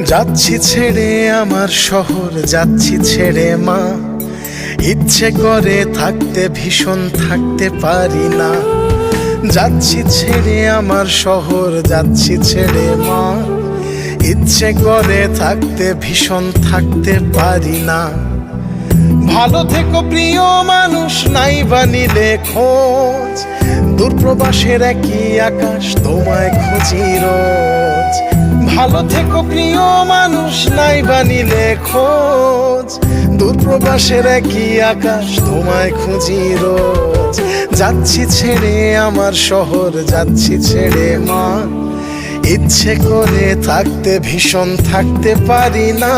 যাচ্ছি ছেড়ে আমার শহর, যাচ্ছি ছেড়ে মা। ইচ্ছে করে থাকতে ভীষণ থাকতে পারি না। যাচ্ছি ছেড়ে আমার শহর, যাচ্ছি ছেড়ে মা। ইচ্ছে করে থাকতে ভীষণ থাকতে পারি না। ভালো থেকো প্রিয় মানুষ, নাই বা নিলে খোঁজ। দূরপ্রবাসের একই আকাশ, তোমায় খুঁজি রোজ। ভালো থেকো প্রিয় মানুষ, নাই বা নিলে খোঁজ। দূরপ্রবাসের একই আকাশ, তোমায় খুঁজি রোজ। যাচ্ছি ছেড়ে আমার শহর, যাচ্ছি ছেড়ে মা। ইচ্ছে করে থাকতে ভীষণ থাকতে পারি না।